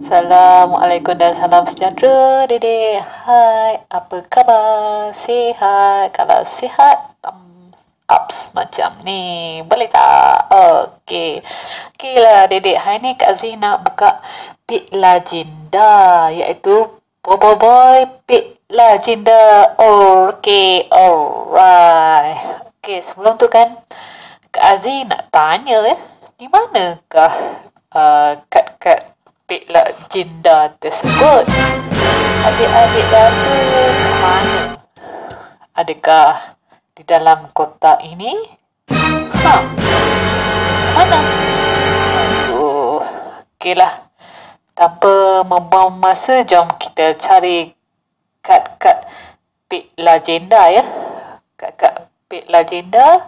Assalamualaikum dan salam sejahtera, Dede. Hai, apa khabar? Sihat? Kalau sihat, thumbs up macam ni. Boleh tak? Okey. Okey lah, Dede. Hari ni Kak Zee nak buka Pit Lagenda, iaitu Boy Pit Lagenda. Okey, alright. Okey, sebelum tu kan, Kak Zee nak tanya di manakah kad-kad Pit Lagenda tersebut? Adik-adik rasa mana? Adakah di dalam kotak ini? Mana? Okeylah. Tanpa membuang masa, jom kita cari kad-kad Pit Lagenda ya. Kad-kad Pit Lagenda.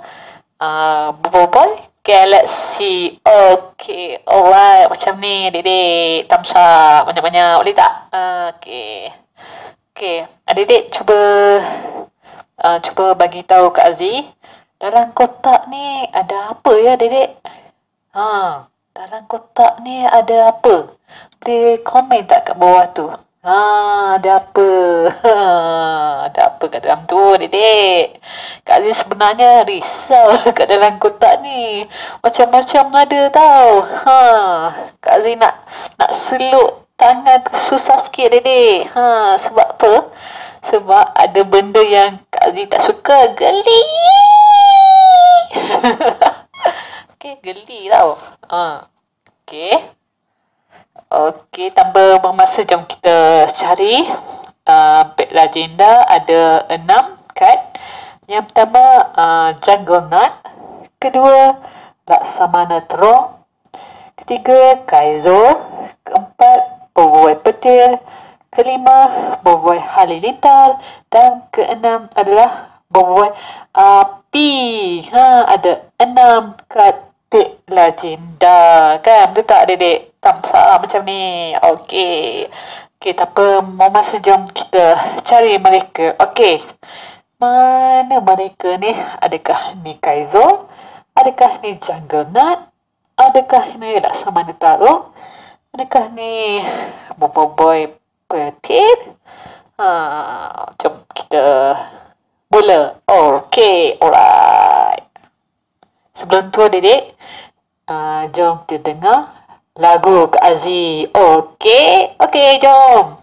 Boy Galaxy. Okay, alright. Macam ni, Dede. Thumbs up banyak-banyak. Boleh tak? Okay. Adik-adik cuba bagi tahu Kak Zee, dalam kotak ni ada apa ya, Dede? Dalam kotak ni ada apa? Boleh komen tak kat bawah tu? Ada apa? Ada apa kat dalam tu, Dedek? Kak Zee sebenarnya risau kat dalam kotak ni. Macam-macam ada tau. Kak Zee nak seluk tangan tu susah sikit, Dedek. Sebab apa? Sebab ada benda yang Kak Zee tak suka. Geli. Okay, geli tau. Okey, tanpa bermasa, jom kita cari Pit Lagenda. Ada 6 kad. Yang pertama Juggernaut. Kedua Laksamana Terong. Ketiga Kaizo. Keempat Boy Petir. Kelima Boy Halilintar. Dan keenam adalah Boy Api. Ada 6 kad Pit Lagenda. Kan? Betul tak, Dedek? Thumbs up macam ni. Okey, tanpa masa, jom kita cari mereka. Okey, mana mereka ni? Adakah ni Kaizo? Adakah ni Juggernaut? Adakah ni Laksamana Terong? Adakah ni Boy Petir? Jom kita mula. Okey, alright. Sebelum tu, Dedek, jom kita dengar lagu Kak Zee. Okey, jom.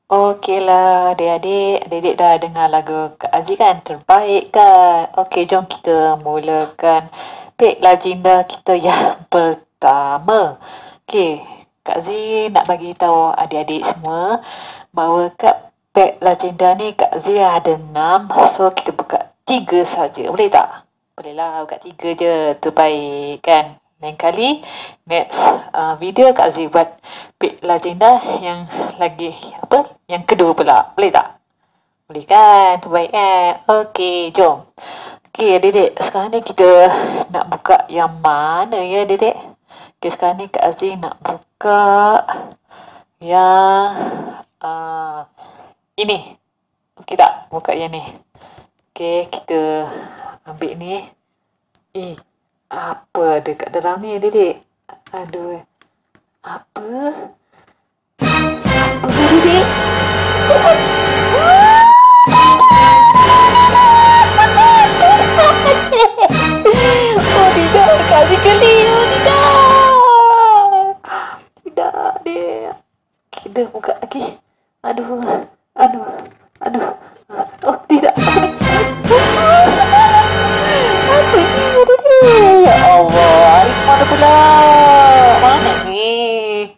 Okeylah, adik-adik dah dengar lagu Kak Zee kan? Terbaik kan? Okey, jom kita mulakan Pit Lagenda kita yang pertama. Okey, Kak Zee nak bagi tahu adik-adik semua bahawa kat Pit Lagenda ni Kak Zee ada 6. So, kita buka 3 saja. Boleh tak? Boleh lah, buka 3 je. Terbaik kan? Lain kali, next video Kak Zee buat Pit Lagenda yang lagi yang kedua pula. Boleh tak? Boleh kan? Terbaik kan? Okey, jom. Okey, Dedek, sekarang ni kita nak buka yang mana ya, Dedek? Okey, sekarang ni Kak Zee nak buka yang ini. Okey tak? Buka yang ni. Okey, kita ambil ni. Apa ada kat dalam ni, Dedek? Aduh. Apa, Dedek? Oh, tidak. Kak Zee geli. Tidak, Dek. Kita buka lagi. Aduh. Oh, tidak. Apa ni, Dedek? Ya Allah, hari mana pula? Mana ni?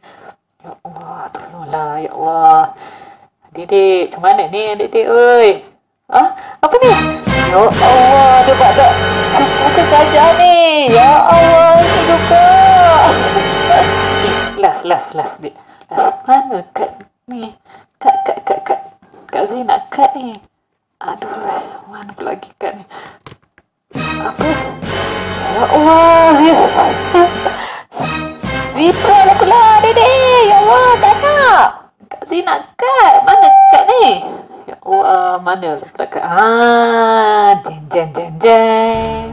Ya Allah, tolonglah, ya Allah. Dedek, macam mana ni, Dedek, oi? Apa ni? Ya Allah, dia buat bukan gajah ni. Ya Allah, ini juga. Last, Dek. Mana kad ni? Kad. Kak Z nak cut ni. Aduh, mana pula lagi cut ni. Apa? Ya Allah, zebra lah pula, Dede. Ya Allah, tak nak. Kak Z nak cut. Mana cut ni? Ya Allah, mana pula cut? Jeng jeng jeng jeng.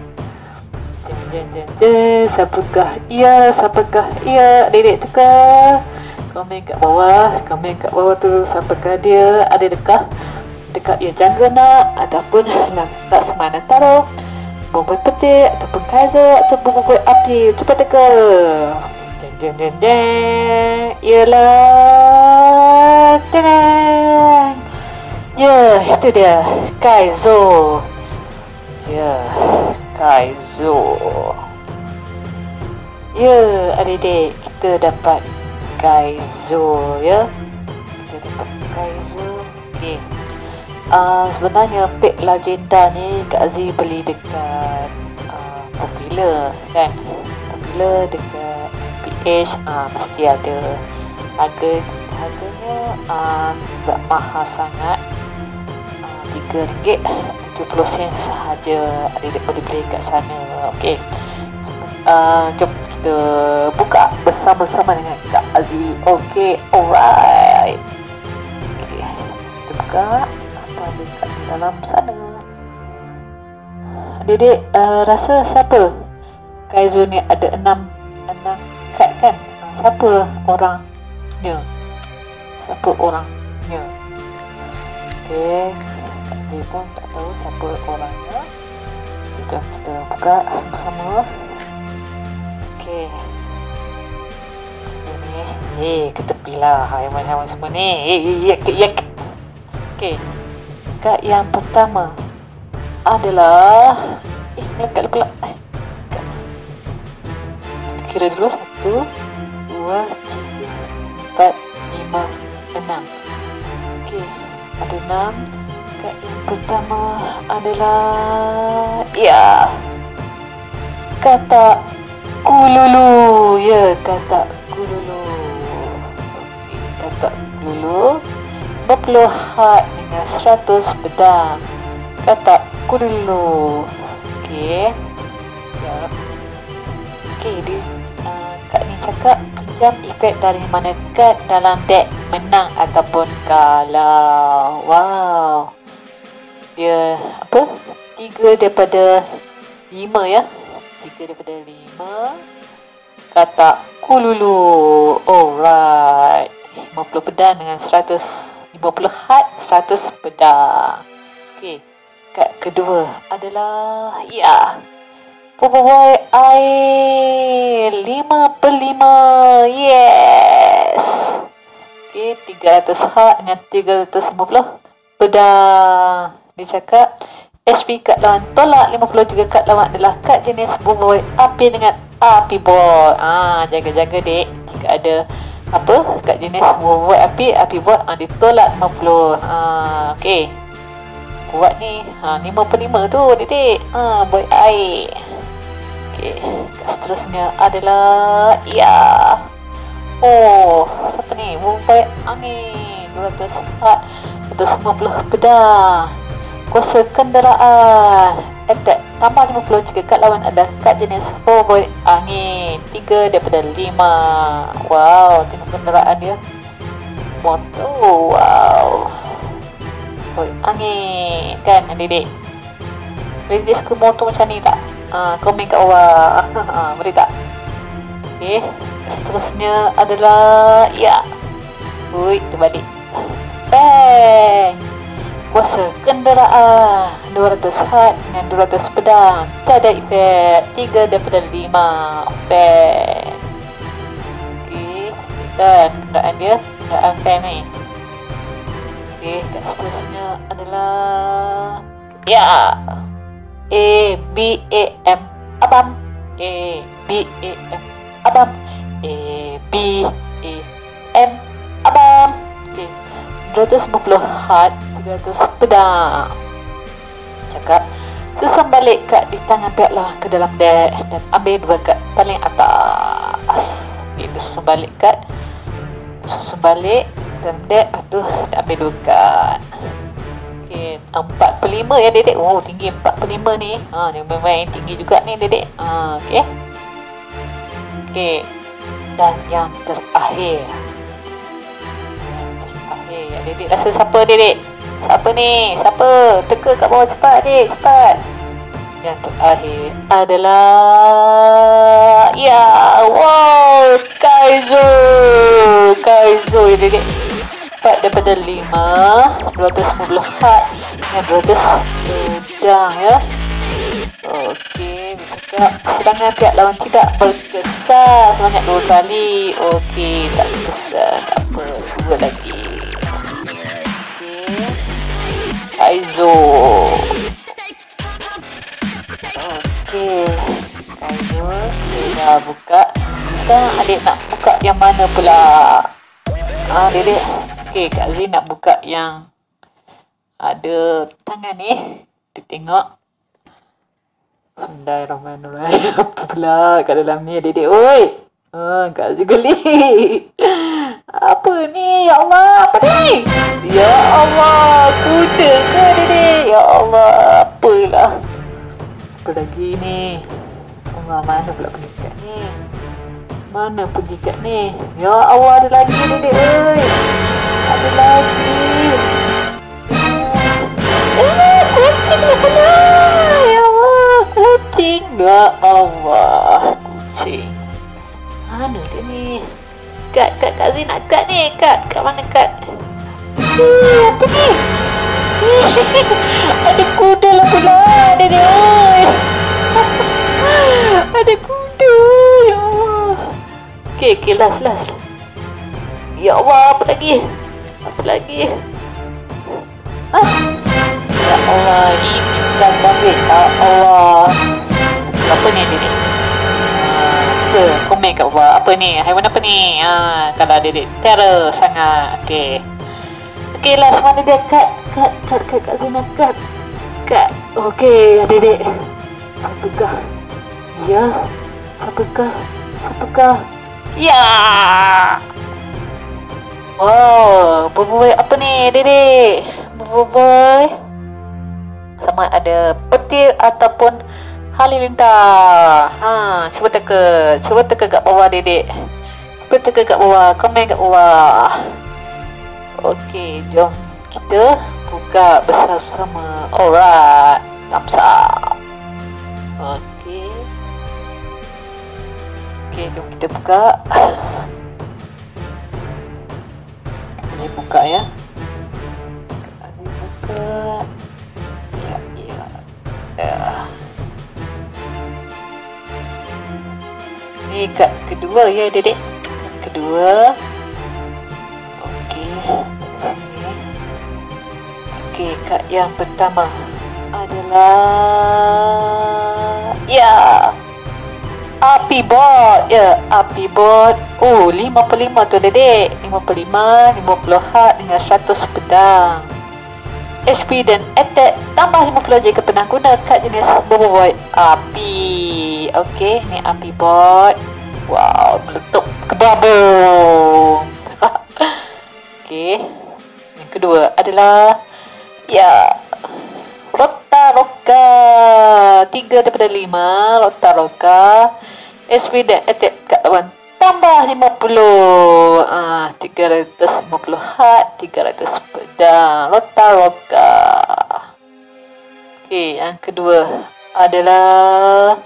Siapakah ia? Siapakah ia? Dedek teka. Komen kat bawah tu. Siapakah dia? Ada dekat ia jangga nak ataupun tak semana taruh bomboi petik ataupun kaiser ataupun bomboi api. Cuba teka. Jeng. Ialah tenang. Ya, itu dia Kaizo. Ya, Kaizo. Ya, adik-adik, kita dapat Kaizo ya. Kita dapat Kaizo. Okey. Sebenarnya pack Legenda ni Kak Z beli dekat Popular kan. Popular dekat PH mesti ada. Harganya tak mahal sangat. RM3.70 sahaja. Adik-adik boleh beli kat sana. Okey. Jom kita buka bersama-sama dengan Kak Aziz. Okey, alright. Okey, kita buka apa ada kat dalam sana. Adik-adik rasa siapa? Kaizo ni ada 6 kad kan? Siapa orangnya? Okey, Kak Aziz pun tak tahu siapa orangnya. Jom kita buka sama-sama. Okey. Ini kita pilih haiwan-haiwan semua ni. Okey. Kad yang pertama adalah melekat pula. Kira dulu 1 2 3 4 5 6. Okey, ada 6. Kad yang pertama adalah kata Kululu. Ya, kata Kululu. Okey, kata Kululu 50 hat dengan 100 pedang. Kata Kululu. Okey. Sekejap. Okey, dia Kak ni cakap pinjam efek dari mana kad dalam deck, menang ataupun kalah. Wow. Dia 3 daripada 5 ya. 3 daripada 5. Kata Kululu. Alright. 50 pedang dengan 150 hat, 100 pedang. Okey. Kad kedua adalah Bomboi air 5/5. Yes. Okey, 300 hat dengan 350 pedang. Dia cakap HP kad lawan tolak 50 juga kad lawan adalah kad jenis bomboi api dengan api bot. Jaga-jaga dek. Jika ada kad jenis bomboi api bot ditolak 50. Okey. Kuat ni. 5/5 tu dek. Boy air. Okey. Kad seterusnya adalah apa ni? Bomboi angin 200 hat, 150 pedang. Kuasa kenderaan attack tambah 50 jika kad lawan adalah kad jenis bomboi angin. 3 daripada 5. Wow, tengok kenderaan dia. Motor. Wow. Bomboi angin kan adik-adik. Adik suka motor macam ni tak? Komen kat bawah. Boleh tak? Okey, seterusnya adalah terbalik. Kuasa kenderaan 200 hat dengan 200 pedang. Tiada efek. 3 daripada 5. Fan. Okey, dan kenderaan dia, kenderaan fan ni. Okey, kat seterusnya adalah ABAM Abam. ABAM Abam. ABAM Abam. Okey, 250 hat, 300 pedang. Cakap susun balik kad di tangan pihak lawan ke dalam deck dan ambil 2 kad paling atas. Okey, susun balik kad. Susun balik dalam deck. Lepas tu dah ambil 2 kad. Okay, 45 ya dedek. Oh, tinggi 45 ni. Ni memang tinggi juga ni dedek. Okay. Okay. Dan yang terakhir. Ya, dedek rasa siapa dedek? Siapa ni? Siapa? Teka kat bawah cepat dedek, cepat. Yang terakhir adalah wow, Kaizo ya dedek. 4 daripada 5, 250 hat dengan 200 pedang ya. Okey, kita serangan pihak lawan tidak berkesan sebanyak 2 kali. Okey, tak berkesan, tak apa, 2 lagi. Okey, Kaizo. Okey, Kaizo kita dah buka. Sekarang adik nak buka yang mana pula? Dedek. Okey, Kak Zee nak buka yang ada tangan ni. Kita tengok. Bismillahirrahmanirrahim. Apa pula kat dalam ni dedek? Oi. Kak Zee geli. Apa ni? Ya Allah, apa ni? Ya Allah, kuda ke dedek? Ya Allah, apalah. Apa lagi ni? Mana pula pengikat ni? Mana pengikat ni? Ya Allah, ada lagi dedek. Oi. Ada lagi. Kucing lah pula. Ya Allah, kucing. Ya Allah, kucing. Mana dia ni? Kak Zee nak kat ni. Kat mana kat? Apa ni? Ada kuda lah pula dedek. Ada kuda. Ya Allah. Okay, last. Ya Allah, apa lagi? Ya Allah, ini dah ambil. Ya Allah. Apa ni dedek? Cuba komen kat bawah. Apa ni? Haiwan apa ni? Kalau dedek terror sangat. Okay, last mana dia? Kat Zina, kat. Okay, dedek. Siapakah? Ya. Siapakah? Ya. Wow, boy apa ni dedek? Boy sama ada petir ataupun halilintar. Cuba teka kat bawah dedek. Komen kat bawah. Okey, jom kita buka bersama-sama. Alright, thumbs up. Okey, jom kita buka. Aziz buka ya. Ya. Ni kad kedua ya dedek. Kedua. Okey, sini. Okey, kad yang pertama adalah api bot. Api bot. 55 tu dedek. 55 hat dengan 100 pedang. HP dan attack tambah 50 jika pernah guna kad jenis boboiboy api. Okey, ni api bot. Wow, meletup kebabung. Okey, yang kedua adalah Roka. 3 daripada 5 Roka. HP dan attack kat lawan tambah 50. 350 hat, 300 pedang. Roka. Okey, yang kedua adalah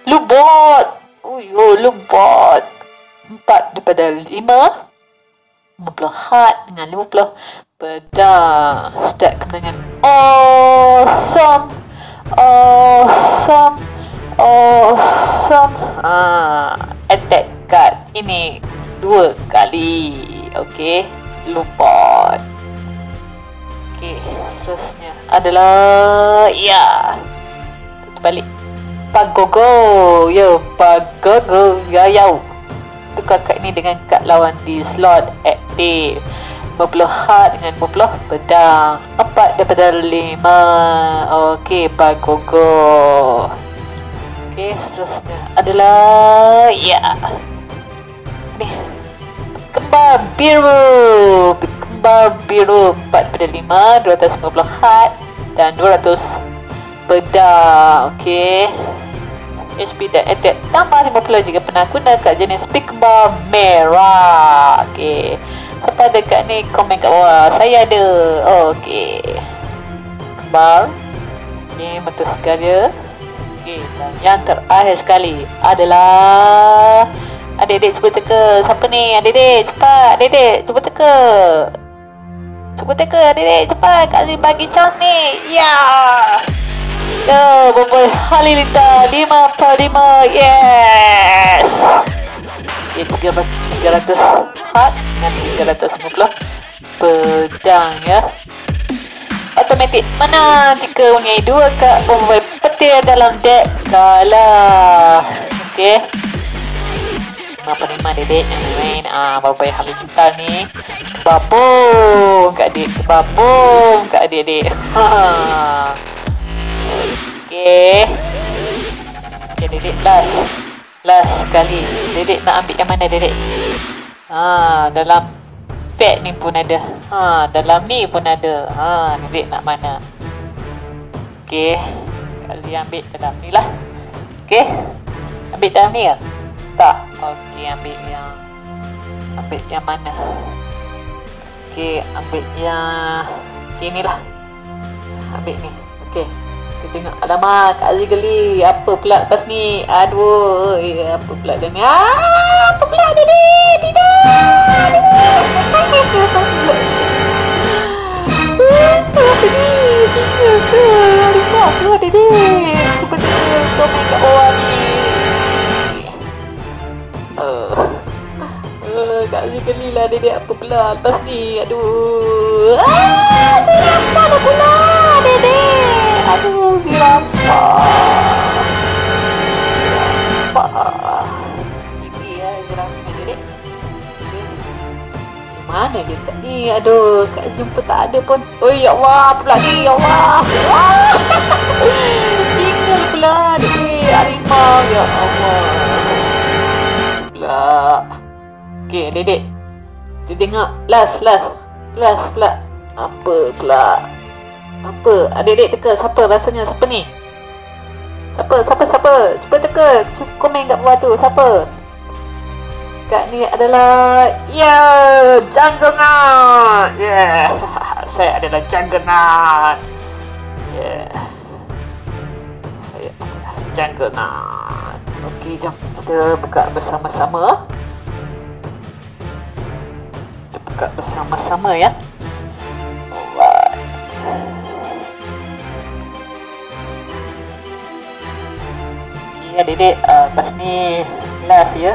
Lubot. Lubot. 4 daripada 5 50 hat dengan 50 pedang. Start dengan awesome. Attack card ini 2 kali. Okey, Lubot. Okey, seterusnya adalah tutup balik. Pagogo. Pagogo. Tukar kad ini dengan kad lawan di slot aktif. 50 hat dengan 50 pedang. 4 daripada 5. Okey, Pagogo. Okey, seterusnya adalah ni. Kembar kembar biru. Kembar biru 4/5, 250 hat dan 200 pedang. Okey. HP dan attack tambah 50 jika pernah guna kat jenis speed kembar merah. Okey. Siapa ada kat ni komen kat bawah. Saya ada. Okey. Kembar. Ni betul sekali. Okey, dan yang terakhir sekali adalah adik-adik cuba teka. Siapa ni? Adik-adik cepat. Adik-adik cuba teka. Cuba teka adik-adik cepat. Kak Azim bagi chance ni. Ya. Berapa Halilintar 5/5. Yes. Okay, 300 hat dengan 350 pedang ya. Automatik. Mana jika punya 2 kat mempunyai petir dalam deck kalah. Okey. 5/5 dedek yang main. Berapa Halilintar ni. Babung kat adik. Babung kat adik-adik. Okey. Okey dedek last sekali. Dedek nak ambil yang mana dedek? Dalam pack ni pun ada. Dalam ni pun ada. Dedek nak mana? Okey. Kak Zee ambil dalam ni lah. Okey. Ambil dalam ni ke? Tak. Okey, ambil yang mana? Okey, ambil yang ni lah. Ambil ni. Okey. Kita tengok. Alamak, Kak Azee geli. Apa pula lepas ni? Aduh, apa pula dah ni? Apa pula dia ni? Tidak. Apa ni? Sini ke? Aduh, apa dia ni? Cuba tengok komen kat bawah ni. Kak Azee geli lah dia apa pula lepas ni. Aduh. Kenapa dah pula dedek? Aduh, kenapa? Ini ya, kenapa dedek? Mana dia kat ni? Aduh, Kak jumpa tak ada pun. Oh ya Allah, pula ni, ya Allah. Tinggal pula dedek, harimau, ya Allah. Pula. Okey, dedek. Kita tengok last pula. Apa pula? Apa? Adik-adik teka siapa rasanya? Siapa ni? Siapa? Cuba teka. Cuba komen kat bawah tu. Siapa? Kak ni adalah Juggernaut. Saya adalah Juggernaut. Saya adalah Juggernaut. Okey, jom kita buka bersama-sama. Bersama-sama ya. Alright. Okay adik-adik, lepas ni last ya.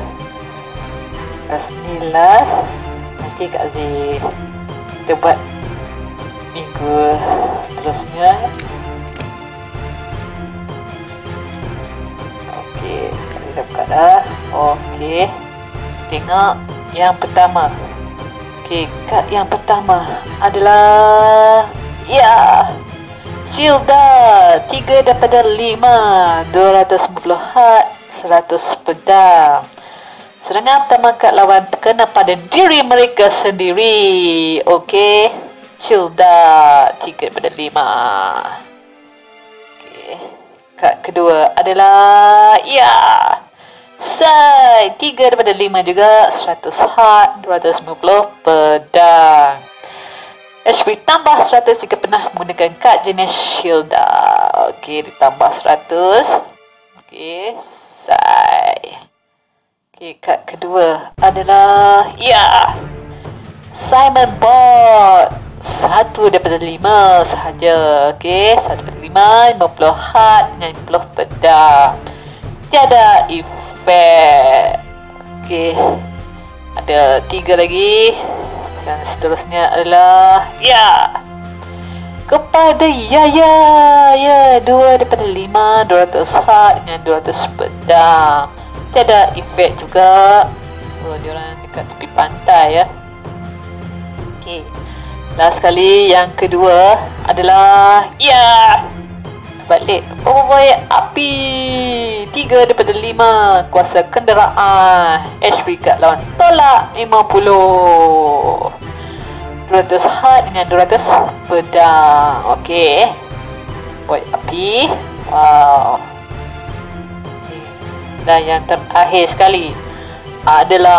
Nanti Kak Azee kita buat minggu seterusnya. Okay, Kak Azee dah buka dah. Okay, tengok yang pertama. Okey, kad yang pertama adalah Shilda 3/5, 250 hat, 100 pedang. Serangan pertama kad lawan terkena pada diri mereka sendiri. Okey, Shilda 3/5. Okey, kad kedua adalah Sai 3/5 juga, 100 hat, 250 pedang. HP tambah 100 jika pernah menggunakan kad jenis Shilda. Okey, ditambah 100. Okey, Sai. Okey, kad kedua adalah Simon Bot 1/5 sahaja. Okey, 1/5, 50 hat dengan 50 pedang. Tiada Okey, ada 3 lagi. Dan seterusnya adalah kepada Yaya 2/5, 200 hat dengan 200 pedang. Tiada efek juga. Diorang dekat tepi pantai ya. Okey, last sekali yang kedua adalah balik. Overboy api 3 daripada 5. Kuasa kenderaan. HP kat lawan tolak 50. 200 hard dengan 200 pedang. Okey. Boy api. Wow. Okay. Dan yang terakhir sekali adalah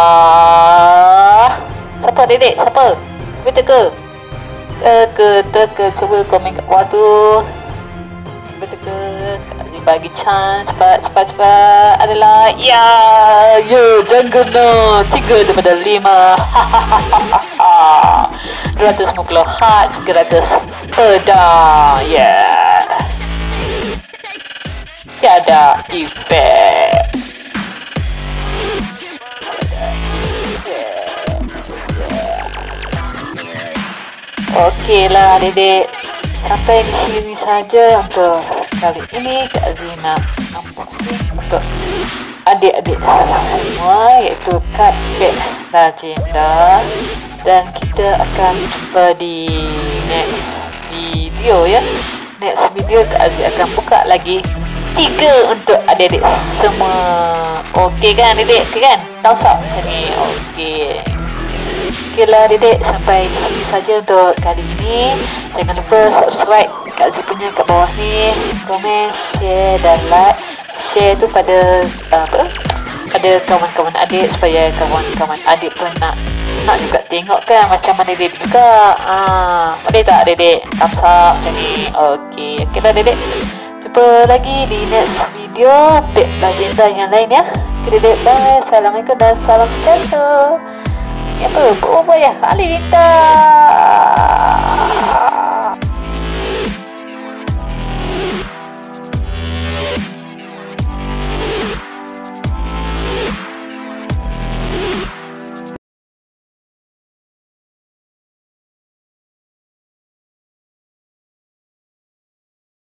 siapa Dedek? Siapa? Cuba teka. Cuba komen kat bawah tu. Cuba teka. Bagi chance. Cepat. Adalah Jungle 3 daripada 5. 250 hard, 300 pedang. Tiada efek. Okeylah Dedek, sampai di sini saja untuk kali ini. Kak Zina unboxing untuk adik-adik semua, iaitu kad beg Lagenda. Dan kita akan jumpa di next video ya. Next video Kak Aziz akan buka lagi 3 untuk adik-adik semua. Okey kan Dedek? Okey kan? Thumbs up macam ni. Okeylah Dedek, sampai di sini saja untuk kali ini. Jangan lupa subscribe Kak Aziz punya kat bawah ni, komen, share dan like. Share tu pada pada kawan-kawan adik, supaya kawan-kawan adik pun nak juga tengok kan macam mana Dedek juga. Boleh tak Dedek? Thumbs up macam ni. Okeylah Dedek, jumpa lagi di next video beg Lagenda yang lain ya. Dedek, bye. Assalamualaikum dan salam sejahtera. Apa? Bobo ya? Alita.